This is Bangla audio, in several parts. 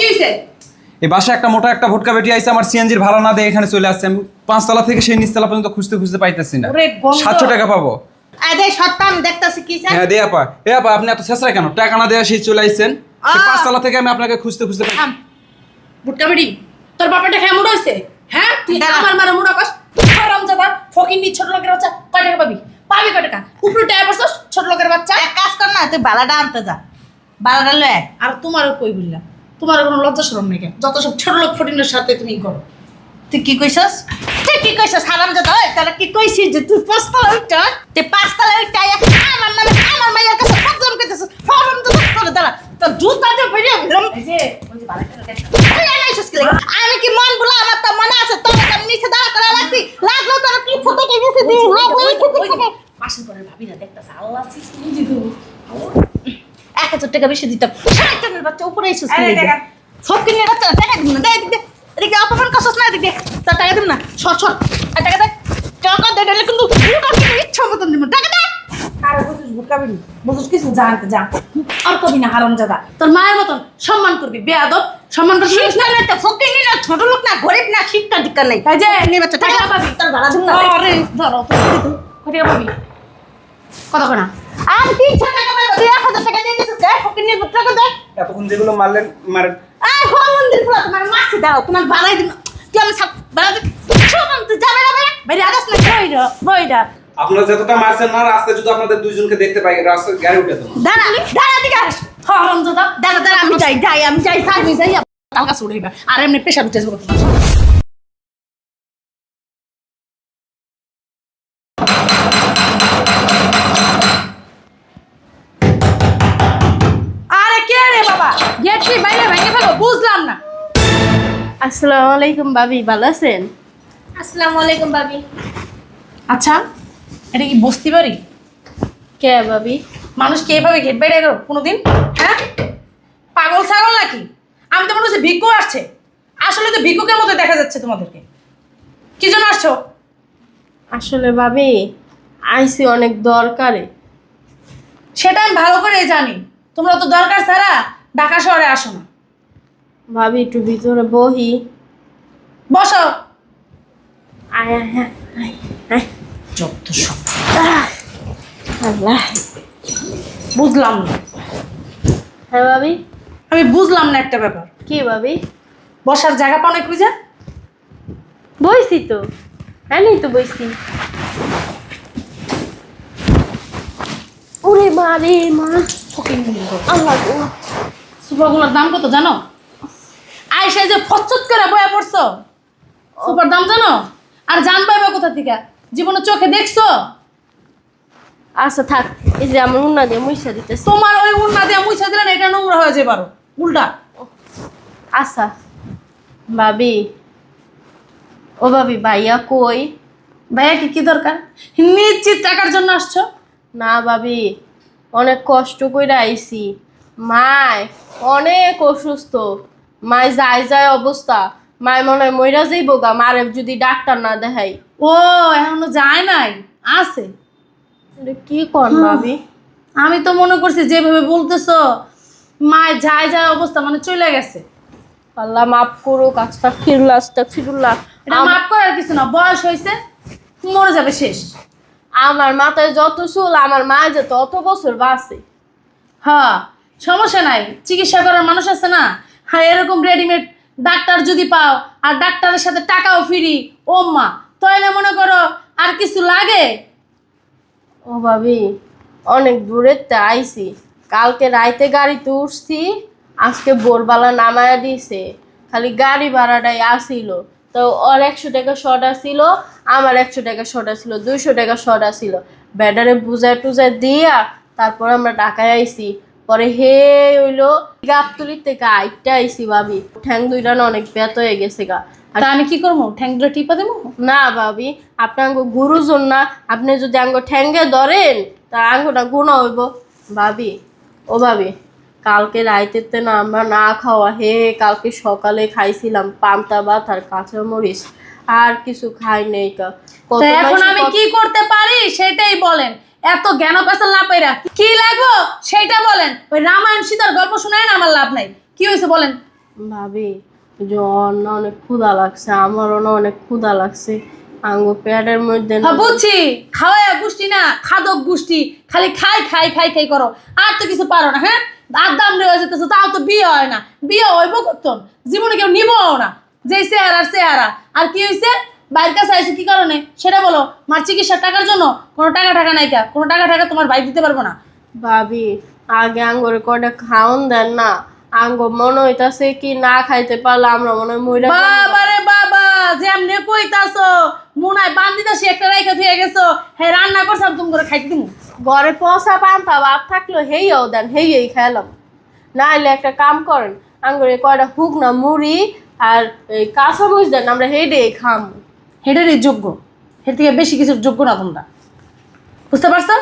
কি হইছে? এই বাসায় একটা মোটা একটা ভোটকা বেটি আইছে, আমার সিএনজির ভাড়া না দিয়ে এখানে চলে আসছে। আমি 5 তলা থেকে সেই নিচতলা পর্যন্ত খুঁজতে খুঁজতে পাইতেছি না। ওরে গন্ধ। 700 টাকা পাবো। আরে সত্য আমি দেখতাছি কি স্যার। হ্যাঁ দে আপা। এ আপা আপনি এত ছেঁচড়া কেন? টাকা না দেয়া সেই চলে আইছেন। সেই 5 তলা থেকে আমি আপনাকে খুঁজতে খুঁজতে পাই। বুটকা বেড়ি তোর বাবাটা খেয়ে মুড় হইছে? হ্যাঁ তুই দাঁড়া। আমার মারা মুড়া কস। হারামজাদা ফকিন্নি ছোট লোকের বাচ্চা। কয় টাকা পাবি? পাবি কয় টাকা? উপরে টাকা পাছস ছোট লোকের বাচ্চা। এক কাজ কর না, তুই বালাটা আনতে যা, বালাটা লয়ে আয়। আর তোমারও কই বললাম, তোমার কোনো লজ্জা শরম নেই কেন? যত সব ছোট লোক ফটিনের সাথে তুমি করো। তুই কি কইছস? তুই কি কইছস? হারামজাদা, ওই তোরা কি কইছিস যে তুই 5 তলা উঠছ? তুই 5 তলা উঠে আমার নামে আমার মাইয়ার কাছে বদনাম করতেছিস। হারামজাদা, তোরা দাঁড়া, তোর জুতা দিয়ে বেরিয়ে গেলাম। এই যে ওই যে বাড়িতে দেখতাম। আমি কি মন বলা? আমার তো মনে আছে তোর আমি নিচে দাঁড়া করা লাগছি, লাগলো তোর কি ছোট কে গেছে দিন লাগলো এই ছোট ছোট পাশের ঘরের ভাবিরা দেখতাছে। আল্লাহ সিস্টেম দিদু। 1000 টাকা বেশি দিতাম। শয়তানের বাচ্চা উপরে এসেছিস আরে কি টাকা। সব কিনে রাখছ টাকা দিন না, দে দে এদিকে অপমান করছস না, এদিকে তোর টাকা দিন না, সর সর আর টাকা দে, টাকা দে, দিলে কিন্তু ইচ্ছা মতন দিব টাকা দে। আরে বুঝিস বুটকা বেড়ি বুঝিস কিছু জানতে যা। আর কবি না হারামজাদা। তোর মায়ের মতন সম্মান করবি, বেয়াদব। সম্মান করবি না। শিক্ষা নাই তো ফকিনি না, ছোট লোক না, গরিব না, শিক্ষা দীক্ষা নাই। এই যে নে বাচ্চা টাকা টাকা পাবি। তোর ভাড়া দিন না। আরে ধরো তো দিদু। কয় টাকা পাবি? কত কোনা? আমি 300 টাকা পাবো, তুই 1000 টাকা দিয়ে দিছিস, দে ফকিনি টাকা দে। এতক্ষণ যেগুলো মারলেন মারেন। এই মন্দির পুরো তোমার মাছি দাও, তোমার বাড়াই দিন। তুই আমি সব বাড়াই দিন। শোন তুই যাবে না ভাই, বাইরে আগাস না, বইরা বইরা আপনারা যতটা মারছেন না, রাস্তায় যদি আপনাদের দুইজনকে দেখতে পাই, রাস্তায় গাড়ি উঠে দেবো। দাঁড়া দাঁড়া দিকে আস। হারামজাদা। দাঁড়া দাঁড়া, আমি যাই আমি যাই তাল গাছ উড়াইবা। আর এমনি পেশা উঠে যাবো তোমার। আরে কে রে বাবা? গেট কি বাইরে ভেঙে ফেলো? বুঝলাম না। আসসালামু আলাইকুম ভাবি, ভালো আছেন? আসসালামু আলাইকুম ভাবি। আচ্ছা এটা কি বস্তি বাড়ি? কে ভাবি? মানুষ কি এভাবে গেট বাইরে গেল কোনোদিন? হ্যাঁ পাগল ছাগল নাকি? আমি তো মনে হচ্ছে ভিক্ষু আসছে। আসলে তো ভিক্ষুকের মতো দেখা যাচ্ছে তোমাদেরকে। কি জন্য আসছো? আসলে ভাবি আইসি অনেক দরকারে। সেটা আমি ভালো করে জানি। তোমরা তো দরকার ছাড়া ঢাকা শহরে আসো না। ভাবি একটু ভিতরে বহি। বসো। আয় আয় আয়, আয়, আয়। যত সব আল্লাহ। বুঝলাম না। হ্যাঁ ভাবি। আমি বুঝলাম না একটা ব্যাপার। কি ভাবি? বসার জায়গা পাও না খুঁজে? বইছি তো, হ্যাঁ নেই তো বইছি। ওরে মা রে মা, আল্লাহ গো। সুপারগুলোর দাম কত জানো? আইসা যে ফচ্চত করে বয়া পড়ছো। সুপার দাম জানো? আর জান পাইবা কোথা থেকে? জীবনে চোখে দেখছো? আচ্ছা থাক, এই যে আমার উন্না দিয়ে মুইসা দিতেছি। তোমার ওই উন্না দিয়ে মুছা দিলে না, এটা নোংরা হয়ে যায় পারো উল্টা। আচ্ছা ভাবি, ও ভাবি ভাইয়া কই? ভাইয়া কি দরকার? নিশ্চিত টাকার জন্য আসছো? না ভাবি, অনেক কষ্ট করে আইছি। মায় অনেক অসুস্থ, মায় যায় অবস্থা। মায় মনে হয় মইরা যাইব গা, মারে যদি ডাক্তার না দেখাই। ও এখনো যায় নাই, আছে। এটা কি কর ভাবি? আমি তো মনে করছি যেভাবে বলতেছো মায় যায় অবস্থা মানে চলে গেছে। আল্লাহ মাফ করো, কাজটা ফিরুল্লাহ। এটা মাফ করার কিছু না, বয়স হয়েছে, মরে যাবে শেষ। আমার মাথায় যত চুল, আমার মা যে তত বছর বাঁচে। হ্যাঁ সমস্যা নাই, চিকিৎসা করার মানুষ আছে না। হ্যাঁ এরকম রেডিমেড ডাক্তার যদি পাও আর ডাক্তারের সাথে টাকাও ফ্রি, ও মা তাইলে মনে করো আর কিছু লাগে? ও ভাবি অনেক দূরের তে আইছি, কালকে রাইতে গাড়িতে উঠছি, আজকে ভোরবেলা নামায়া দিছে। খালি গাড়ি ভাড়াটাই আসিল, তো ওর 100 টাকা শর্ট আসিল, আমার 100 টাকা শর্ট আসিল, 200 টাকা শর্ট আসিল। ব্যাটারে বুঝায় টুজায় দিয়া তারপর আমরা ঢাকায় আইছি। পরে হে হইলো গাবতলির থেকে আইটা আইছি ভাবি, ঠ্যাং দুইটা না অনেক ব্যথ হয়ে গেছে গা। তা আমি কি করবো? ঠ্যাংগুলো টিপা দেবো? না ভাবি, আপনি আঙ্গ গুরুজন না, আপনি যদি আঙ্গ ঠ্যাঙ্গে ধরেন তা আঙ্গটা গুণা হইব। ভাবি ও ভাবি, কালকে রাইতেতে না আমরা না খাওয়া, কালকে সকালে খাইছিলাম পান্তা ভাত আর কাঁচামরিচ, আর কিছু খাই নেই কা। তো এখন আমি কি করতে পারি সেটাই বলেন। এত জ্ঞান পেছাল না পাইরা কি লাগবো সেটা বলেন। ওই রামায়ণ সীতার গল্প শোনায় না, আমার লাভ নাই। কি হয়েছে বলেন? ভাবি যে ওর না অনেক ক্ষুধা লাগছে, আমারও না অনেক ক্ষুধা লাগছে। আঙ্গো পেটের মধ্যে না হ্যাঁ বুঝছি, খাওয়ায় গোষ্ঠী না, খাদক গোষ্ঠী, খালি খাই খাই খাই খাই করো, আর তো কিছু পারো না। হ্যাঁ আর দাম রেওয়া যেতেছে, তাও তো বিয়ে হয় না, বিয়ে হইব করতো জীবনে কেউ নিবও না, যে চেহারা চেহারা। আর কি হয়েছে, বাইরের কাছে আইসে কি কারণে সেটা বলো। মার চিকিৎসার টাকার জন্য? কোনো টাকা নাই কা, কোনো টাকা তোমার ভাই দিতে পারবো না। ভাবি আগে আঙ্গরে কয়টা খাওন দেন না, আঙ্গ মনে হইতাছে কি না খাইতে পারলে আমরা মনে হয় মইরা যাবো। বাবা রে বাবা, যেমনে কইতাছো মুনায় বান্দিতাছি একটা রাইখা থুয়ে গেছো, হ্যাঁ রান্না করছাম তুমি করে খাইতে দিমু। ঘরে পচা পান্তা ভাত থাকলো হেইও দেন, হেই খাইলাম। নাইলে একটা কাম করেন, আঙ্গরে কয়টা হুক না মুড়ি আর এই কাঁচা মরিচ দেন, আমরা হেডে খাম। হেডেরই যোগ্য, হের থেকে বেশি কিছুর যোগ্য না তোমরা, বুঝতে পারছো?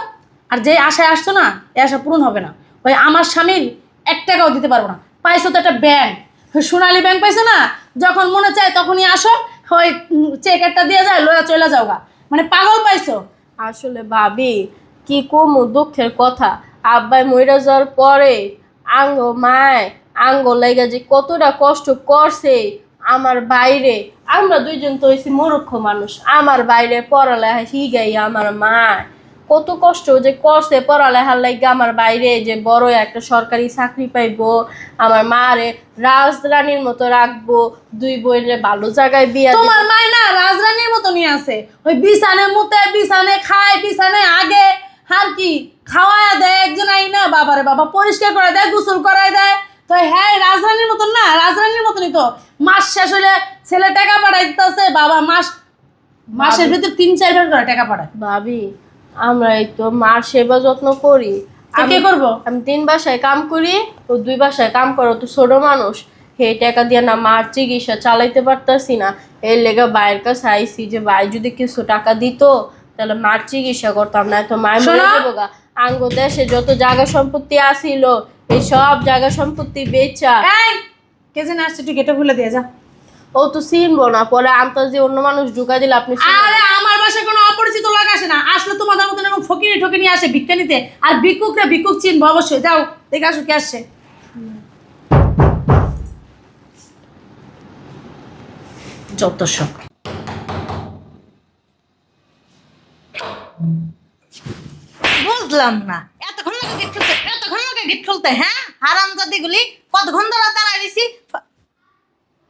আর যে আশায় আসছো না, এই আশা পূরণ হবে না। ওই আমার স্বামীর 1 টাকাও দিতে পারবো না। পাইছো তো একটা ব্যাংক, সোনালী ব্যাংক পাইছো না, যখন মনে চায় তখনই আসো, ওই চেক একটা দিয়ে যায়, লয়া চলে যাও গা। মানে পাগল পাইছো। আসলে ভাবি কি কমু দুঃখের কথা, আব্বাই মইরা যাওয়ার পরে আঙ্গ মায় আঙ্গ লাইগা যে কতটা কষ্ট করছে আমার বাইরে। আমরা দুইজন তো হইছি মূর্খ মানুষ, আমার বাইরে পড়ালেখা শিখাই আমার মা কত কষ্ট যে করছে পড়ালেখার লাইগা। আমার বাইরে যে বড় একটা সরকারি চাকরি পাইবো, আমার মারে রাজরানীর মতো রাখবো, 2 বোনে ভালো জায়গায় বিয়া দিব। তোমার মায় না রাজরানীর মতো নিয়ে আছে, ওই বিছানে মুতে, বিছানে খায়, বিছানে আগে, আর কি খাওয়ায় দেয় একজন আইনা, বাবারে বাবা পরিষ্কার করে দেয়, গোসল করায় দেয়। তো হ্যাঁ রাজরানীর মতন না, রাজরানীর মতনই তো। মাস শেষ হলে ছেলে টাকা পাঠাই দিতেছে, বাবা মাসের ভিতর 3-4 বার করে টাকা পাঠায়। ভাবি আমরা এই তো মার সেবা যত্ন করি, তো কে করবো? আমি 3 বাসায় কাম করি, ও 2 বাসায় কাম করো, তো ছোট মানুষ, হে টাকা দিয়ে না মার চিকিৎসা চালাইতে পারতাছি না। এর লেগে বাইরের কাছে আইসি যে ভাই যদি কিছু টাকা দিত তাহলে মার চিকিৎসা করতাম, না তো মায়ের মরে যাবো গা। আঙ্গ দেশে যত জায়গা সম্পত্তি আসিল এই সব জায়গা সম্পত্তি বেচা। এই কে যেন আসছে, তুই গেটে খুলে দিয়ে যা। ও তো চিনবো না, পরে আন্তাজে অন্য মানুষ ঢুকা দিলে আপনি আরে আমার বাসায় কোনো অপরিচিত লোক আসে না, আসলে তোমাদের মতন এরকম ফকিনি ঠকিনি আসে ভিক্ষা নিতে। আর ভিক্ষুকরা ভিক্ষুক চিনবো অবশ্যই। যাও দেখে আসো কে আসছে। যত সব বুঝলাম না এতক্ষণ লাগে গেট খুলতে, হ্যাঁ হারাম জাদিগুলি কতক্ষণ ধরে দাঁড়ায় দিছি।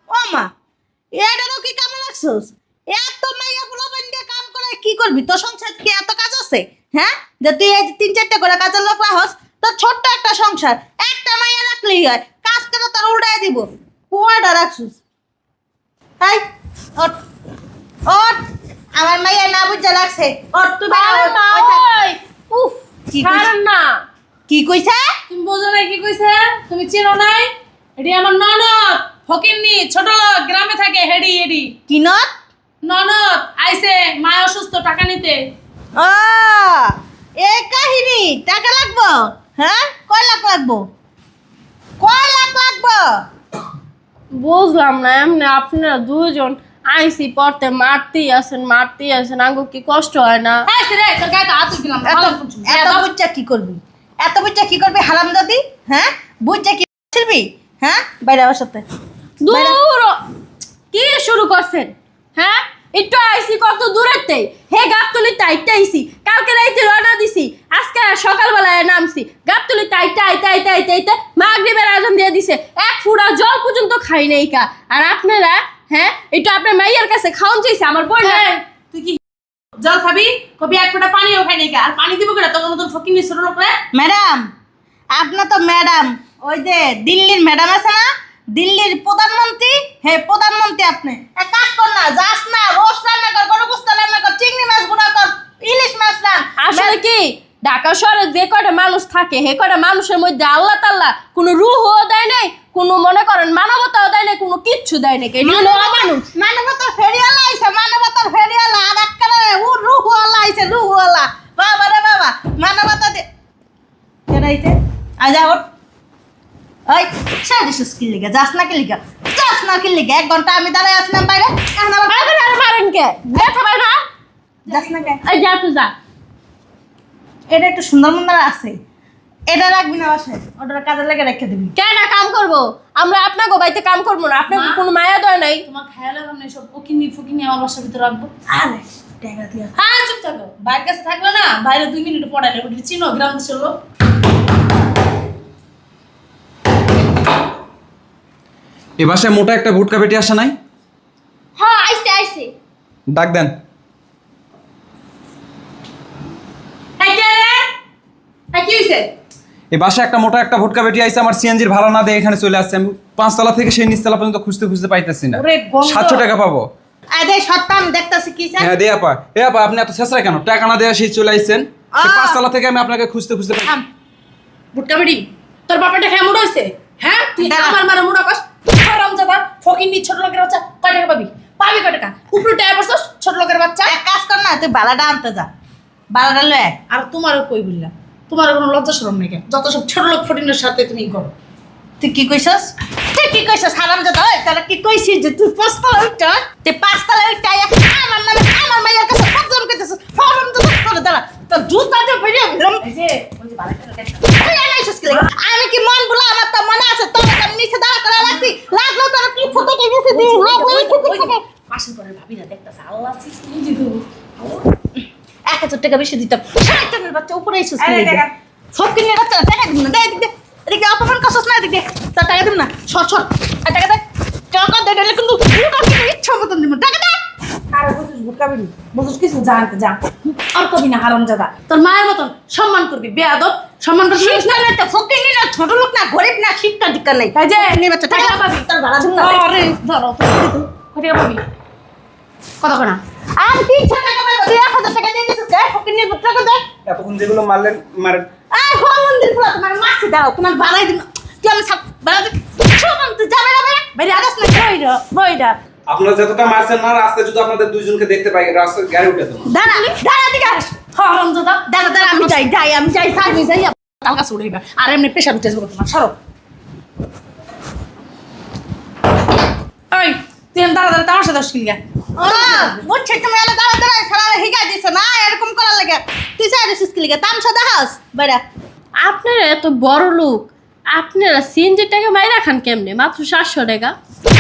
ও মা এটারও কি কামে লাগছস? এত মাইয়া পোলা দিয়ে কাম করে কি করবি? তোর সংসার কি এত কাজ আছে? হ্যাঁ যে তুই এই 3-4টা করে কাজের লোক রাখস, তোর ছোট্ট একটা সংসার, একটা মাইয়া রাখলেই হয়, কাজ করে তোর উল্টাই দিব। কুয়াটা রাখছস? তাই ওঠ ওঠ, আমার মাইয়া না বুঝা লাগছে। ওঠ তুই উফ কি ছাড়েন না। কি কইছে? তুমি বোঝো নাই কি কইছে? তুমি চিনো নাই? এডি আমার ননদ, ফকিন্নি, ছোট লোক, গ্রামে থাকে। হেডি এডি কি নত? ননদ আইছে মা অসুস্থ, টাকা নিতে। ও এই কাহিনী, টাকা লাগবো? হ্যাঁ কয় লাখ লাগবো? কয় লাখ লাগবো? বুঝলাম না, এমনি আপনারা দুজন আইসি পড়তে মারতেই আছেন, আঙ্গু কি কষ্ট হয় না? আইছে রে, তোর গায়ে তো হাত দিলাম। এত বুঝা কি করবি? এত বুঝা কি করবি হারাম জাদি? হ্যাঁ বুঝা কি ছিড়বি? হ্যাঁ বাইরে আমার সাথে। দূর কি শুরু করছেন? হ্যাঁ একটু আইসি কত দূরেতে, হে গাবতলি টাইটটা আইসি, কালকে রাইতে রওনা দিছি, আজকে সকালবেলায় নামছি। গাবতলি টাইটটা মাগরিবের আজান দিয়ে দিছে, 1 ফুটা জল পর্যন্ত খাই নাই কা। আর আপনারা হ্যাঁ একটু আপনার মাইয়ার কাছে খাওন চাইছে আমার বোন। এই, তুই কি জল খাবি? কবি 1 ফোঁটা পানিও খাই নাই কা। আর পানি দিব কেন? তোর মতন ফকিন্নি ছোট লোক রে। ম্যাডাম আপনার তো ম্যাডাম, ওই যে দিল্লির ম্যাডাম আছে না, দিল্লির প্রধানমন্ত্রী, হে প্রধানমন্ত্রী আপনি। এক কাজ কর না, যাস না, রোস্ট রান্না কর, গরু গোস্ত রান্না কর, চিংড়ি মাছ গুঁড়া কর, ইলিশ মাছ রান। আসলে কি ঢাকা শহরে যে কয়টা মানুষ থাকে হে কয়টা মানুষের মধ্যে আল্লাহ তাআলা কোনো রূহও দেয় নাই, কোনো মনে করেন মানবতাও দেয় নাই, কোনো কিচ্ছু দেয় নাই। মানুষ মানবতার ফেরিওয়ালা আইছে, মানবতার ফেরিওয়ালা, আর একবারে ও রুহওয়ালা আইছে, রুহওয়ালা। বাবা রে বাবা, মানবতা দে কেন আইছে? আজা ওঠ। ওই সাইডিস কি লিগা যাস না, কি লিগা যাস না, কি লিগা? 1 ঘন্টা আমি দাঁড়ায় আসলাম বাইরে, এখন আবার আর মারেন কে? ব্যথা পায় না? যাস না কে? এই যা তুই যা। এটা একটু সুন্দর মন্দার আছে, এটা রাখবি না বাসায়, ওটা কাজে লেগে রেখে দিবি। কেন কাম করব? আমরা আপনাকে বাড়িতে কাম করবো না? আপনাকে মা? কোনো মায়া দয় নাই? তোমার খেয়াল রাখো না, সব ফকিনি ফকিনি আমার বাসার ভিতরে রাখবো। আরে টাকা দিয়া হ্যাঁ চুপ থাকো, বাইরের কাছে থাকলে না, বাইরে 2 মিনিট পড়ালে ওটা চিনো গ্রাম দেশের লোক। এ বাসায় মোটা একটা ভুটকা বেটি আসে নাই? হ্যাঁ আইছে আইছে। ডাক দেন। এই কে রে? এই কি হইছে? এ বাসায় একটা মোটা একটা ভুটকা বেটি আইছে, আমার সিএনজির ভাড়া না দিয়ে এখানে চলে আসছে। আমি 5 তলা থেকে সেই নিচতলা পর্যন্ত খুঁজতে খুঁজতে পাইতেছি না। ওরে গন্ধ। 700 টাকা পাবো। আরে সত্য আমি দেখতাছি কি স্যার। হ্যাঁ দে আপা। এ আপা আপনি এত ছেঁচড়া কেন? টাকা না দেয়া সেই চলে আইছেন। সেই 5 তলা থেকে আমি আপনাকে খুঁজতে খুঁজতে থাম। বুটকা বেটি, তোর বাপেরটা খেয়ে মুড় হইছে? হ্যাঁ তুই দাঁড়া। আমার মারা মুড়া কস। হারামজাদা ফকিনি ছোট লোকের বাচ্চা, কয় টাকা পাবি? পাবি কয় টাকা? উপরে টাকা পড়ছস ছোট লোকের বাচ্চা। এক কাজ কর না, তুই বালাটা আনতে যা, বালাটা লয়ে আয়। আর তোমারও কই বললা, তোমার কোনো লজ্জা শরম নেই কেন? যত সব ছোট লোক ফটিনের সাথে তুমি করো। তুই কি কইছস? তুই কি কইছস হারামজাদা? ওই তোরা কি কইছিস যে তুই 5 তলা উঠছ? তুই 5 তলা উঠে আমার নামে আমার মাইয়ার কাছে বদনাম করতেছিস। হারামজাদা করে দাঁড়া, তোর জুতা দিয়ে বেরিয়ে গেলাম। এই যে ওই যে বাড়িতে দেখছো, তুই আইছিস কি লাগা? আমি কি মন বলা? আমার তো মনে আছে তোর আমি নিচে দাঁড়া করে রাখছি। লাগলো তোর কি ছোট কে গেছে দি লাগলো এই ছোট ছোট। পাশের ঘরের ভাবিরা দেখতাছে, আল্লাহ সিস্টেম দি দেবো। 1000 টাকা বেশি দিতাম। শয়তানের বাচ্চা উপরে আইছিস কি আরে লাগা? টাকা। সব কিনে রাখছ টাকা দিন না, দে দে। এদিকে অপমান করছস না, এদিকে তোর টাকা দিন না। সর সর, আর টাকা দে। টাকা দে দিলে কিন্তু দুটো কিনে ইচ্ছা মতন দিব। টাকা দে। আরে বুঝছিস বুটকা বেটি, বুঝছিস কিছু জানতে যা। আর কবি না হারামজাদা, তোর মায়ের মতন সম্মান করবি, বেয়াদব। সম্মান করবি না। শিক্ষা নাই তো, ফকিনি না, ছোট লোক না, গরিব না, শিক্ষা দীক্ষা নাই। এই যে নিয়ে বাচ্চা টাকা টাকা পাবি। তোর ভাড়া দিন না। আরে ধরো তো, কয় টাকা পাবি? কত কোনা? আমি 300 টাকা পাবো, তুই 1000 টাকা দিয়ে দিছিস। দে ফকিনি টাকা দে। এতক্ষণ যেগুলো মারলেন মারেন। এই মন্দির পুরো তোমার মাছি দাও, তোমার বাড়াই দিন। তুই আমি সব বাড়াই দিন। শোন তুই যাবে না বেরে? বেরে আগাস না কইরা, বইরা। আপনারা যতটা মারছেন না, রাস্তায় যদি আপনাদের দুইজনকে দেখতে পাই, রাস্তায় গাড়ি উঠে দেবো। দাঁড়া, দাঁড়া দিকে আস। হারামজাদা, দাঁড়া, দাঁড়া, আমি যাই, আমি যাই তাল কাছে উড়াইবা। আর এমনি প্রেশার উঠে যাবো তোমার, সরো। এই তুই দাঁড়া দাঁড়া তামাশা দশ কিলিয়া। বুঝছে তুমি এলে দাঁড়া, দাঁড়া, সারা হিগা দিছে না, এরকম করার লাগে। তুই সাইড এসিস কি লাগে? তামসা দেখাস, বাইরা। আপনারা এত বড় লোক, আপনারা সিএনজি টাকা মাইরা খান কেমনে? মাত্র 700 টাকা।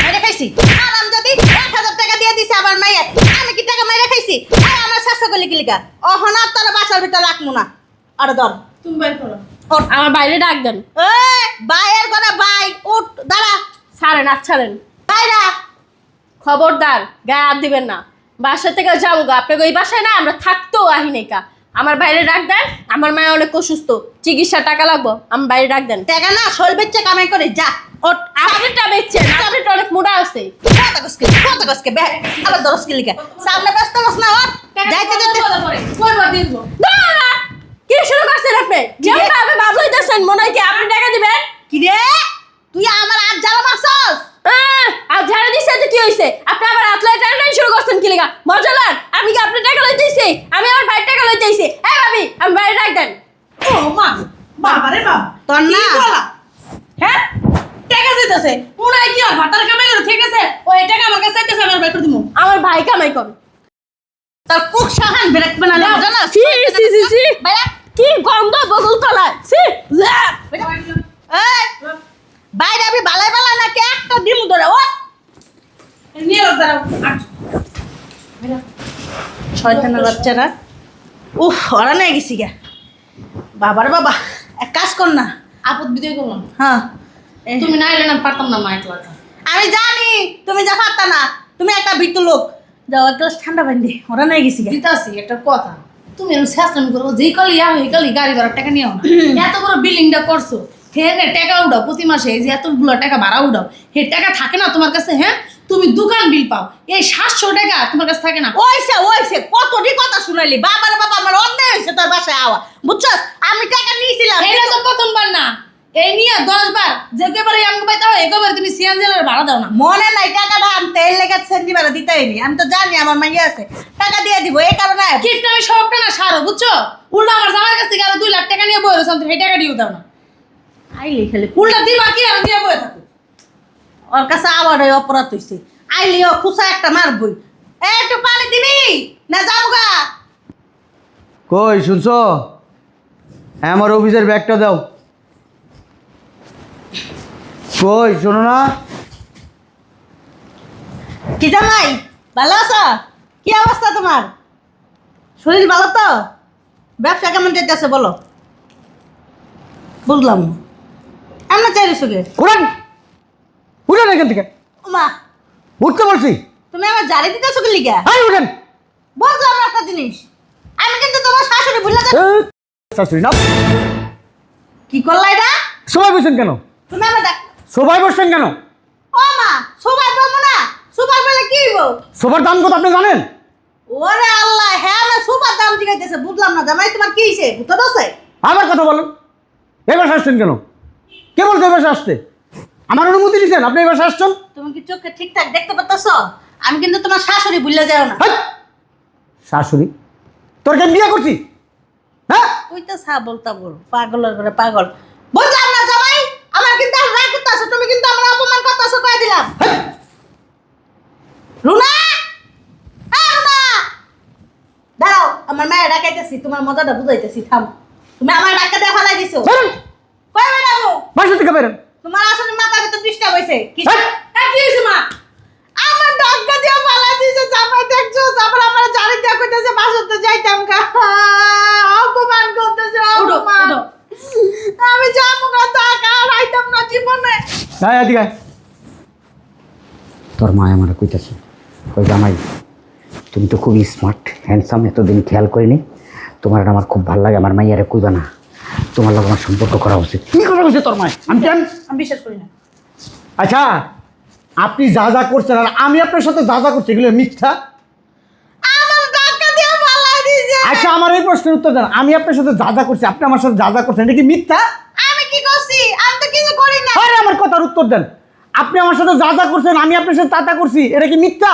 মাইরা খাইছি। আর আমি যদি 1000 টাকা দিয়ে দিছি আমার মাইয়া, আমি কি টাকা মাইরা খাইছি? এই আমার শাস্তি করলি কি লিগা? অহনা তোর বাসার ভিতর রাখমু না। আরে ধর। তুমি বাইর করো। ওঠ। আমার বাইরে ডাক দেন। এই বাইয়ের কথা বাই, উঠ, দাঁড়া। ছাড়েন, আর ছাড়েন। বাইরা। খবরদার গায়ে হাত দিবেন না। বাসা থেকে যাবো গা, আপনাকে ওই বাসায় না আমরা থাকতেও আহি নাই কা। আমার বাইরে ডাক দেন। আমার মায়ের অনেক অসুস্থ, চিকিৎসা টাকা লাগবো, আমার বাইরে ডাক দেন। টাকা না শোল বেচে কামাই করে যা। ওঠ। আপনারটা বেচছেন, আপনারটা অনেক মোটা আছে। কত কসকে বে আবার দরস কি লিগা? সামনে ব্যস্ত বস না, ওঠ। যাইতে যাইতে কয়বার দিয়ে দেবো? দাঁড়া! কি শুরু করছেন আপনি? যেমন আপনি ভাবলাইতেছেন মনে হয় কি আপনি টাকা দিবেন? কি রে? তুই আমার আর জ্বালা মারছস? আর ঝাড়া দিচ্ছে তো কি হয়েছে? আপনি আবার আতলাই টানাটানি শুরু করছেন কি লেগা? মজালার আমি কি আপনার টাকা লইতেছি? আমি আমার ভাইয়ের টাকা লইতেছি। এই ভাবি, আমি বাইরে ডাক দেন। ও মা, বাবা রে বাবা, তোর না। কি বলা? হ্যাঁ টাকা চাইতেছে, মনে হয় কি আর ভাতার কামাই করে ঠিক আছে, ওই টাকা আমার কাছে চাইতেছে, আমি আর বাইর করে দিবো। আমার ভাই কামাই করে। তোর কুক সাহান ব্রেক বানালে জানা? সি সি সি সি বাইরা। কি গন্ধ বগল তলায়। সি এই বাইরে আমি বালাই বালা নাকি একটা ডিম ধরে ওঠ। নিয়ে লোক দাঁড়াও। শয়তানের বাচ্চারা। উফ, ওরা নিয়ে গেছি গা। বাবার বাবা, এক কাজ কর না। আপদ বিদয় করলাম। হ্যাঁ, তুমি না এলে না পারতাম না মা একলা। আমি জানি তুমি যা পারতা না, তুমি একটা বিট্টু লোক। যাও এক গ্লাস ঠান্ডা পানি দে, ওরা নিয়ে গেছি গা। দিতাছি একটা কথা, তুমি এরকম শাসন করবো, যেই কালি এই কালি গাড়ি ভাড়ার টাকা নিও না। এত বড় বিল্ডিংটা করছো, হ্যাঁ টাকা উঠাও প্রতি মাসে, এই যে এতগুলো টাকা ভাড়া উঠাও, হে টাকা থাকে না তোমার কাছে? হ্যাঁ তুমি দোকান বিল পাও, এই 700 টাকা তোমার কাছে থাকে না? ওইসে কতটি কথা শুনাইলি। বাবার বাবা আমার অন্যায় হয়েছে তোর বাসায় আওয়া, বুঝছস? আমি টাকা নিয়েছিলাম। এটা তো প্রথমবার না, এই নিয়ে 10 বার যে কেবারে আমি পাইতে হয় একেবারে তুমি সিএনজির ভাড়া দাও না। মনে নাই টাকাটা আনতে, এর লেগে সেন্টি ভাড়া দিতে হয়নি। আমি তো জানি আমার মাইয়া আছে, টাকা দিয়ে দিব, এই কারণে। কিন্তু আমি সবটা না সারো, বুঝছো? উল্টা আমার জামার কাছ থেকে আরো 2 লাখ টাকা নিয়ে বই রয়েছে, সেই টাকা দিয়েও দাও না। আইলি খালি উল্টা দিবা কি আর দিয়ে বই থাকো। ওর কাছে আবার ওই অপরাধ হয়েছে। আইলি ও খুশা একটা মারবই। একটু পানি দিবি না? যাবো গা। কই শুনছো? হ্যাঁ, আমার অফিসের ব্যাগটা দাও। কই শোনো না, কি জামাই ভালো আছো? কি অবস্থা তোমার? শরীর ভালো তো? ব্যবসা কেমন যেতেছে বলো? বুঝলাম না, এমন চাইলে সুখে উঠেন উঠেন এখান থেকে, মা উঠতে বলছি। তুমি আমার জারি দিতেছো কি লিগা? এই উঠেন। বুঝলাম না একটা জিনিস, আমি কিন্তু তোমার শাশুড়ি ভুলে যাচ্ছি। এই, শাশুড়ি না, কি করলা এটা? সবাই বসছেন কেন? তুমি আমার দেখ। সবাই বসছেন কেন? ও মা, সুপার বলবো না? সুপার বলে কি হইব? সবার দাম কত আপনি জানেন? ওরে আল্লাহ, হ্যাঁ আমার সুপার দাম জিগাইতেছে। বুঝলাম না জামাই, তোমার কি হইছে? ভূত আছে? আবার কথা বলেন। এবার আসছেন কেন? কে বলতে এবার আসতে? আমার অনুমতি দিচ্ছেন, আপনি এবার আসছেন? তুমি কি চোখে ঠিকঠাক দেখতে পারতেছো? আমি কিন্তু তোমার শাশুড়ি ভুলে যাও না। হাই! শাশুড়ি তোর কেন বিয়ে করছি? হ্যাঁ, ওই তো সা বলতা বল, পাগলের করে পাগল। বুঝলাম না জামাই, আমার কিন্তু আর রাগ করতেছো, তুমি কিন্তু আমার অপমান করতেছো, কয়ে দিলাম। হাই! রুনা, হ্যাঁ রুনা, দাঁড়াও, আমার মায়ের ডাকাইতেছি, তোমার মজাটা বুঝাইতেছি, থাম। তুমি আমার ডাক্কা দিয়ে ফেলাই দিছো। বেরোন, কই বেরাবো? বাসা থেকে বেরোন। তোমার আসলে মাথার ভিতর ডিস্টার্ব হইছে কি? হাই! কি হয়েছে মা? আমার ডাক্কা দিয়ে ফেলাই দিছে, জামাই দেখছো? তারপর আমার জারি দিয়ে কইতেছে বাসাতে যাইতাম গা, অপমান করতেছে, উঠো, অপমান। উঠো। আমি যাবো গা, টাকা আর আইতাম না জীবনে। হ্যাঁ এদিকে আয়। তোর মা আমার কইতাছে, কই জামাই তুমি তো খুবই স্মার্ট হ্যান্ডসাম, এতদিন খেয়াল করিনি, তোমার আমার খুব ভালো লাগে, আমার মাইয়ারে কইবা না, তোমার লগে আমার সম্পর্ক করা উচিত। কি করা উচিত তোর মায়? আমি কেন? আমি বিশ্বাস করি না। আচ্ছা, আপনি যা যা করছেন আর আমি আপনার সাথে যা যা করছি এগুলো মিথ্যা? আমার ডাক্কা দিয়ে ফেলাই দিছে। আচ্ছা, আমার এই প্রশ্নের উত্তর দেন, আমি আপনার সাথে যা যা করছি, আপনি আমার সাথে যা যা করছেন, এটা কি মিথ্যা? আমি কি করছি? আমি তো কিছু করি না। আরে আমার কথার উত্তর দেন, আপনি আমার সাথে যা যা করছেন, আমি আপনার সাথে তা তা করছি, এটা কি মিথ্যা?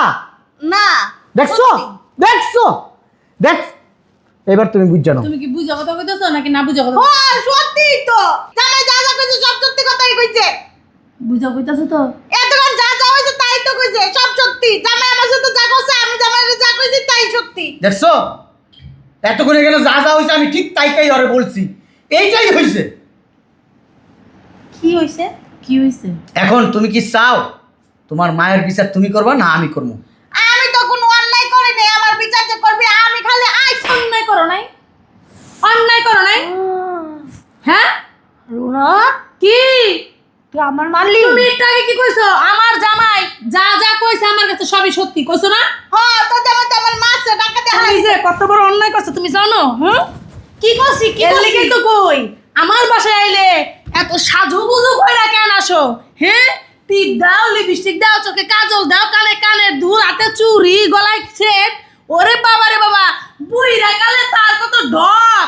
না। দেখছো দেখছো দেখ, এবার তুমি বুঝ জানো। তুমি কি বুঝা কথা কইতেছো নাকি না বুঝা কথা? ও সত্যি তো, জামাই যা যা কইছে সব সত্যি কথাই কইছে। বুঝা কইতাছো তো? এতক্ষণ যা যা হইছে তাই তো কইছে, সব সত্যি। জামাই আমার সাথে যা করছে, আমি জামাইরে যা কইছি তাই সত্যি। দেখছো, এত করে গেলে যা যা হয়েছে আমি ঠিক তাই তাই ওরে বলছি, এইটাই হয়েছে। কি হইছে? কি হইছে? এখন তুমি কি চাও তোমার মায়ের বিচার তুমি করবা না আমি করবো? আমি তো কোনো অন্যায় করি নাই, আমার বিচার যে করবি আমি খালি আইস। অন্যায় করো নাই? অন্যায় করো নাই? হ্যাঁ? রুনা, কি? তুই আমার মারলি? তুমি একটু আগে কি কইছো? আমার জামাই যা যা কইছে আমার কাছে সবই সত্যি কইছো না? হ্যাঁ, তো জামাই তো আমার মারছে, ডাক্কা দিয়ে তুমি যে কত বড় অন্যায় করছো তুমি জানো? হ্যাঁ? কি করছি? কি এর করছি? লিগেই তো কই আমার বাসায় আইলে এত সাজুগুজু কইরা কেন আসো? হ্যাঁ, টিপ দাও, লিপস্টিক দাও, চোখে কাজল দাও, কানে কানের দুল, হাতে চুড়ি, গলায় সেট। ওরে বাবা রে বাবা, বুইরা কালে তার কত ঢক।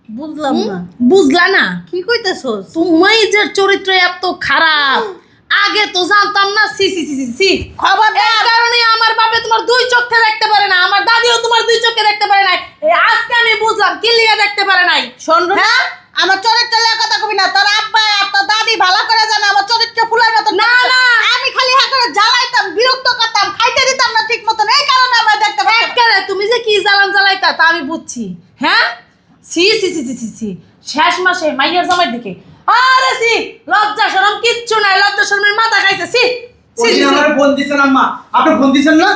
বুঝলাম না। বুঝলা না? কি কইতেছস? তুমি যে চরিত্র এত খারাপ, আগে তো জানতাম না। সি সি সি সি সি। খবরদার। এই কারণে আমার বাপে তোমার দুই চোখে দেখতে পারে না, আমার দাদিও তোমার দুই চোখে দেখতে পারে নাই। এই আজকে আমি বুঝলাম কি লিগা দেখতে পারে নাই। শোন রুনা, হ্যাঁ? আমার চরিত্র লয়ে কথা কবি না। তোর আব্বা আর তোর দাদি ভালো করে জানে আমার চরিত্র ফুলের মতো। না, না। আমি খালি হা করে জ্বালাইতাম, বিরক্ত করতাম, খাইতে দিতাম না ঠিক মতন, এই কারণে আমার দেখতে পারতাম না। একেবারে তুমি যে কি জ্বালান জ্বালাইতা তা আমি বুঝছি। হ্যাঁ, সি সি সি সি সি সি। শেষ মাসে মাইয়ার জামাই দিকে আরে সি, লজ্জা শরম কিচ্ছু নাই, লজ্জা শরমের মাথা খাইছে। সি সি সি, সি। আমার ফোন দিছেন আম্মা, আপনি ফোন দিছেন না?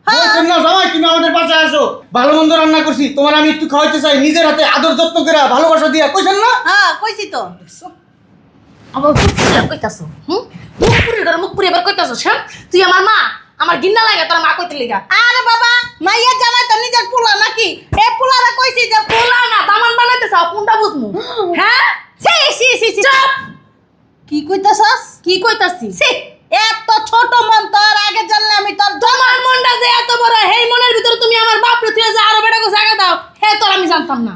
বলছেন না জামাই তুমি আমাদের বাসায় আসো, ভালো মন্দ রান্না করছি, তোমার আমি একটু খাওয়াইতে চাই, নিজের হাতে আদর যত্ন করে ভালোবাসা দিয়া, কইছেন না? হ্যাঁ, কইছি তো। আমার মুখ পুরিয়ে কইতাছো? মুখ পুরিয়ে মুখ পুরিয়ে এবার কইতাছো? হ্যাঁ, তুই আমার মা, আমার গিন্না লাগে তোর মা কইতে লিগা। আরে বাবা, মাইয়া জামাই তো নিজের পোলা নাকি? এ পোলারে কইছি যে পোলা না দামান বানাইতে চাও, কোনটা বুঝমু? হ্যাঁ, সি সি সি সি। চুপ। কি কইতাছস? কি কইতাছি? সি, এত ছোট মন তোর আগে জানলে আমি তোর তোমার মনটা যে এত বড়, হেই মনের ভিতরে তুমি আমার বাপ তুই যে আরো বেটাকে জায়গা দাও, হে তোর আমি জানতাম না।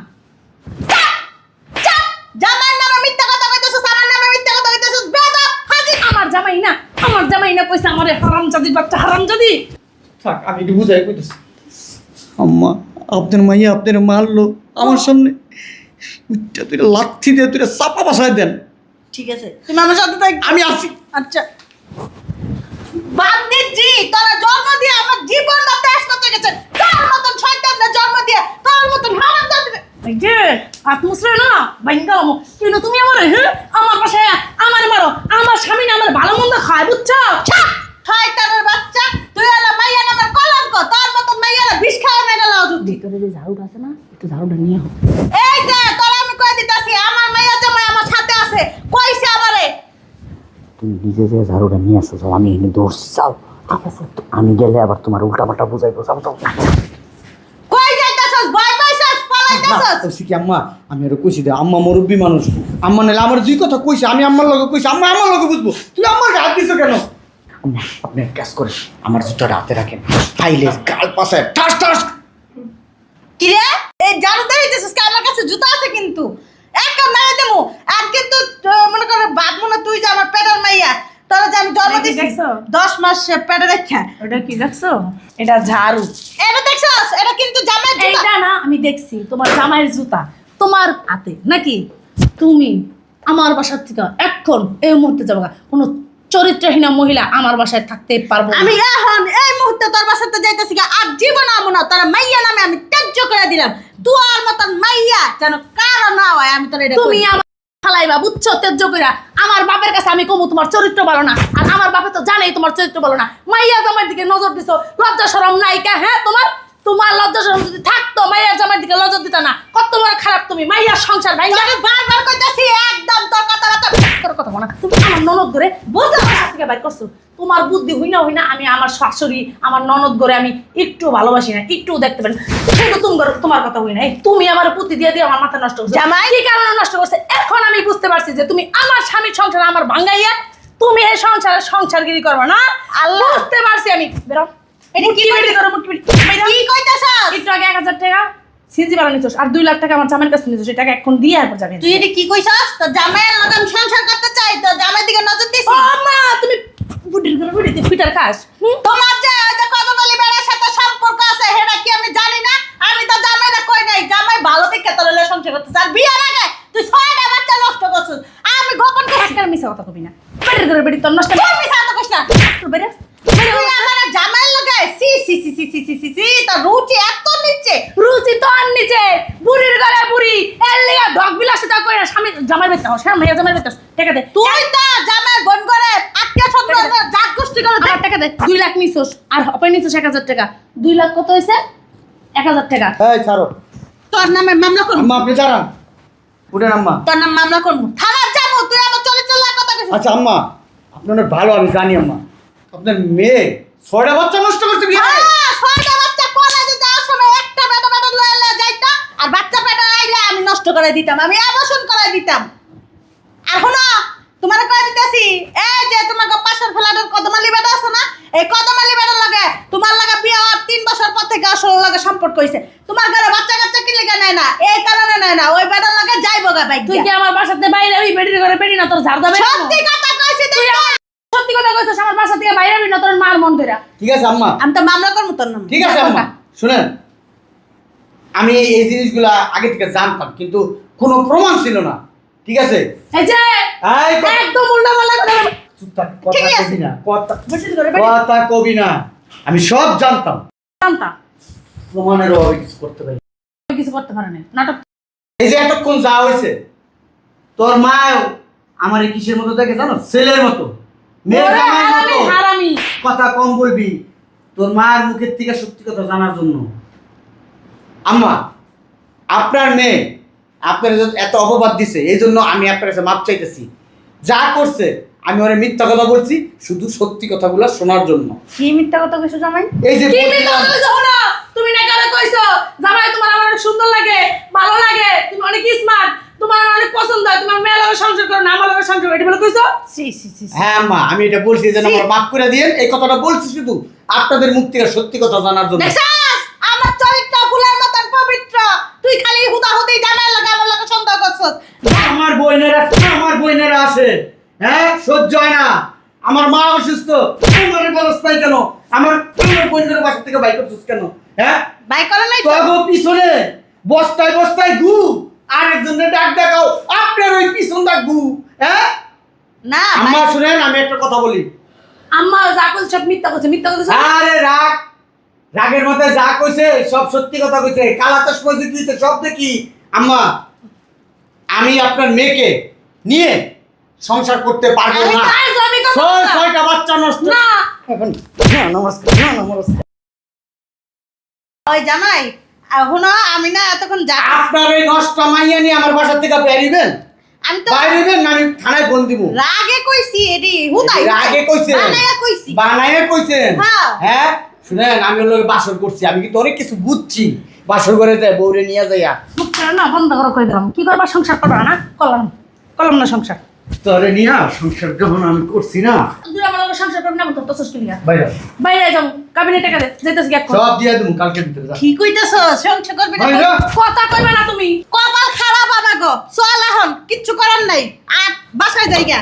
জামাইয়ের নামে মিথ্যা কথা কইতেছস, আমার নামে মিথ্যা কথা কইতেছস, বেয়াদব হাজি। আমার জামাই না কইছে আমারে হারামজাদি বাচ্চা হারামজাদি। থাক, আমি একটু বুঝাই কইতেছি। আম্মা, আপনার মাইয়া আপনার মারলো আমার সামনে, উচ্চা তুই লাথি দিয়ে তুই চাপা বাসায় দেন। ঠিক আছে, তুমি আমার সাথে থাক। আমি আসি। আচ্ছা বান্দিজি, তোরা জন্ম দিয়ে আমার জীবনটা তেজ করতে গেছে। তোর মতন শয়তানদের জন্ম দিয়ে, তোর মতন হারামজাদি। এই যে আত্মশ্রয় না বাইঙ্গালামো, কিন্তু তুমি আমার হ্যাঁ আমার বাসায় আমার মারো, আমার স্বামী না আমার ভালো ঝাড়ুটা নিয়ে হোক। এই যে তোরা আমি কই দিতাছি আমার মাইয়া জামাই আমার সাথে আছে কইছে আমারে তুমি নিজে যে ঝাড়ুটা নিয়ে আসো যাও, আমি এনে দৌড়ছি যাও। ঠিক আছে, আমি গেলে আবার তোমার উল্টাপাল্টা বুঝাইবো, যাও যাও। কই যাইতাছস ভয় পাইছস পালাইতাছস বলছি কি আম্মা, আমি আরো কইছি দে, আম্মা মুরব্বী মানুষ, আম্মা নাহলে আমার দুই কথা কইছে, আমি আম্মার লগে কইছি, আম্মা আমার লগে বুঝবো, তুই আমার হাত দিছো কেন? আম্মা আপনি এক কাজ করেন, আমার জুতাটা হাতে রাখেন, ফাইলে গাল পাশে ঠাস ঠাস। কি রে এই জারু দিতেছস কি আমার কাছে জুতা আছে কিন্তু একটা মেরে দেবো আর কিন্তু মনে করে বাপ মনে তুই যে আমার পেটের মাইয়া তোরা যে আমি জন্ম এটা কি দিছি দেখছো? 10 মাস পেটে রাখা ওটা কি দেখছো? এটা ঝাড়ু। এটা দেখছস এটা কিন্তু জামাই জুতা এইটা না আমি দেখছি তোমার জামাইয়ের জুতা তোমার হাতে নাকি? তুমি আমার বাসার থেকে এখন এই মুহূর্তে যাবো গা। কোনো চরিত্রহীন মহিলা আমার বাসায় থাকতে পারবো না। আমি এখন এই মুহূর্তে তোর বাসাতে যাইতেছি গা, আর জীবন আমু না তোরা মাইয়া নামে আমি ত্যায্য করে দিলাম, দুয়ার মতন মাইয়া যেন কারো না হয় আমি তোর এটা তুমি আমার খালাইবা বুঝছো তেজ্য কইরা আমার বাপের কাছে আমি কমু তোমার চরিত্র ভালো না, আর আমার বাপে তো জানেই তোমার চরিত্র ভালো না। মাইয়া জামাইয়ের দিকে নজর দিছো, লজ্জা শরম নাই কা? হ্যাঁ তোমার তোমার লজ্জা শরম যদি থাকতো মাইয়া জামাইয়ের দিকে নজর দিতা না। কত বড় খারাপ তুমি, মাইয়ার সংসার ভাই তোকে বারবার কইতাছি একদম তোর কথাবার্তা তোর কথা বলা তুমি আমার ননদ ধরে বুঝতে থেকে বাইর করছো। তোমার বুদ্ধি হই না আমি আমার শাশুড়ি আমার ননদ করে আমি একটু ভালোবাসি না, একটু দেখতে পারি না, কিন্তু তোমার কথা হই না। এই তুমি আমার বুদ্ধি দিয়ে দিয়ে আমার মাথা নষ্ট করছো। জামাই? কি কারণে নষ্ট করছে এখন আমি বুঝতে পারছি যে তুমি আমার স্বামীর সংসার আমার ভাঙ্গাইয়া তুমি এই সংসারগিরি করবে না। আল্লাহ। বুঝতে পারছি আমি। বেরো এটা কি মুটকি করো মুটকি কি কইতাছস একটু আগে 1000 টাকা সিজি বাড়া নিছোস আর 2 লাখ টাকা আমার জামাইয়ের কাছে নিছোস। এই টাকা এখন দিয়ে একবার যাবে। তুই এটা কি কইছস তোর জামাইয়ের লগে আমি সংসার করতে চাই তো জামাই দিকে নজর দিছি ও মা তুমি বুড়ির করে বুড়িতে পিটার খাস। তোমার যে ওই যে কদমলি বেড়ার সাথে সম্পর্ক আছে সেটা কি আমি জানি না? আমি তো জামাইরা কই নাই, জামাই ভালো দেখে তোর লগে সংসার করতে চাই। বিয়ের আগে তুই 6টা বাচ্চা নষ্ট করছিস, আমি গোপন করছি। একটা মিছা কথা কবি না। বুড়ির করে বুড়ি তোর নষ্ট তুই মিছা কথা কইছ না, তুই বেরো। তুই আমার জামাইয়ের লগে সি সি সি সি সি সি সি সি তোর রুচি এত নিচে। রুচি তো আর নিচে বুড়ির গলে বুড়ি এর লিগা ঢক বিলাসিতা কইরা স্বামী জামাই বেচতে হস। হ্যাঁ মাইয়া জামাই বেচতে টাকা দে। তুই তো জামাই বোন করে আত্মীয় স্বজন জাত গোষ্ঠী করে আমার টাকা দে। 2 লাখ নিছোস আর অপে নিছোস 1000 টাকা। 2 লাখ কত হইছে? 1000 টাকা। এই ছাড়ো তোর নামে মামলা করব, আম্মা, আপনি দাঁড়ান, উঠেন আম্মা। তোর নাম মামলা করব, থানা যাবো। তুই আমার চরিত্র লগে কথা কইছিস। আচ্ছা আম্মা, আপনি অনেক ভালো, আমি জানি আম্মা, আপনার মেয়ে 6টা বাচ্চা নষ্ট করতে বিয়ে করে। হ্যাঁ, 6টা বাচ্চা কলেজে যাওয়ার সময় একটা বেটা বেটা লয়ে যাইতা আর বাচ্চা পেটা আইলে আমি নষ্ট করে দিতাম, আমি আবাসন করে দিতাম। আর হলো তোমার কই দিতেছি এই যে তোমার পাশের ফ্ল্যাটের কদমালি বেটা আছে না, এই কদমালি বেটার লগে তোমার লগে বিয়ে হওয়ার 3 বছর পর থেকে আসল লগে সম্পর্ক হইছে। তোমার ঘরে বাচ্চা কাচ্চা কি লাগা নাই না, এই কারণে নাই না, ওই বেটার লগে যাইবো গা ভাই। তুই কি আমার বাসাতে বাইরে হই বেডির করে বেডি না তোর ঝাড় দাবে? সত্যি কথা কইছি তুই। সত্যি কথা কইছস আমার বাসা থেকে বাইরে হবি না তোর মার মন ধরে। ঠিক আছে আম্মা, আমি তো মামলা করব তোর নাম। ঠিক আছে আম্মা, শুনেন, আমি এই জিনিসগুলা আগে থেকে জানতাম কিন্তু কোনো প্রমাণ ছিল না, ঠিক আছে? এই যে এই একদম উল্টা পাল্টা কথা বলবি। চুপ থাক, কথা ঠিক আছে। কবি না, বেডির করে বেডি কথা কবি না, আমি সব জানতাম, জানতা প্রমাণের অভাবে কিছু করতে পারি। কিছু করতে পারে না নাটক। এই যে এতক্ষণ যা হয়েছে, তোর মা আমার এই কিসের মতো দেখে জানো? ছেলের মতো, মেয়ের ওরে জামাইয়ের হারামি মতো। হারামি। কথা কম বলবি, তোর মায়ের মুখের থেকে সত্যি কথা জানার জন্য। আম্মা, আপনার মেয়ে আপনার এত অপবাদ দিছে, এই জন্য আমি আপনার কাছে মাপ চাইতেছি। যা করছে আমি ওরে মিথ্যা কথা বলছি শুধু সত্যি কথাগুলো শোনার জন্য। কি মিথ্যা কথা কইছো জামাই? এই যে কি মিথ্যা কথা কইছো? শোনো, তুমি না কারে কইছো জামাই তোমার আমার অনেক সুন্দর লাগে, ভালো লাগে, তুমি অনেক স্মার্ট, তোমার আমার অনেক পছন্দ হয়, তোমার মেয়ের লগে সংসার করো না আমার লগে সংসার করো, এটা বলে কইছো? সি সি সি হ্যাঁ আম্মা, আমি এটা বলছি যেন আমার মাফ করে দিয়েন। এই কথাটা বলছি শুধু আপনাদের মুখ থেকে সত্যি কথা জানার জন্য। দেখছস আমার চরিত্র ফুলের মতন পবিত্র, তুই খালি হুদাহুদি জামাই লাগা আমার লাগা সন্দেহ করছস। আমার বোনেরা আসে, হ্যাঁ, সহ্য হয় না। আমার মা অসুস্থ, আমার ব্যবস্থা কেন? আমার বোনের বাসা থেকে বাইক করছিস কেন? হ্যাঁ, ভাই করে নাই তো? তগো পিছনে বস্তায় বস্তায় গু, আরেকজনের ডাক দেখাও, আপনার ওই পিছন দা গু। হ্যাঁ না আম্মা শুনেন, আমি একটা কথা বলি। আম্মা যা কইছে সব মিথ্যা কইছে, মিথ্যা কইছে। আরে রাগের মধ্যে যা কইছে সব সত্যি কথা কইছে, কালা চশমা দিতে সব দেখি। আম্মা, আমি আপনার মেয়েকে নিয়ে সংসার করতে পারবো আমি না। কাজ আমি করব না। 6টা বাচ্চা নষ্ট। না এখন না, নমস্কার, না, নমস্কার। ওই জামাই এখন আমি না এতক্ষণ যা আপনার এই নষ্ট মাইয়া নিয়ে আমার বাসা থেকে বেরিবেন আমি তো বাইরেবেন না আমি থানায় ফোন দিব রাগে কইছি এডি হুদাই আগে কইছেন বানায়া কইছি বানাইয়া কইছেন হ্যাঁ। হ্যাঁ শুনেন আমি ওর লগে বাসর করছি আমি কিন্তু অনেক কিছু বুঝছি বাসর করে যায় বউরে নিয়ে যাইয়া মুখটা না বন্ধ করে কই দিলাম কি করবা সংসার করবা না করলাম করলাম না সংসার তোরে নিয়ে সংসার যখন আমি করছি না তুই আমার লগে সংসার করবি না তো তো সস্কি লিগা বাইরে বাইরে যাও কাবিনে টাকা দে যাইতাছি এক সব দিয়ে দেবো কালকে ভিতরে যা কি কইতাছো সংসার করবি না বাইরে কথা কইবা না তুমি কপাল খারাপ আমাগো চল এখন কিচ্ছু করার নাই আর বাসায় যাইগা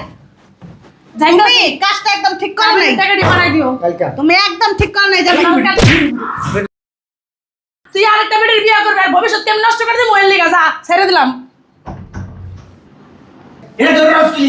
যাইগা তুমি কাজটা একদম ঠিক করো নাই কাবিনে টাকা দি বানাই দিও কালকে তুমি একদম ঠিক করো নাই যাবে তুই আরেকটা বেটির বিয়ে করবি আর ভবিষ্যৎ কেমন নষ্ট করে দিই মোবাইল লিগা যা ছেড়ে দিলাম এটা ধরে রাখছি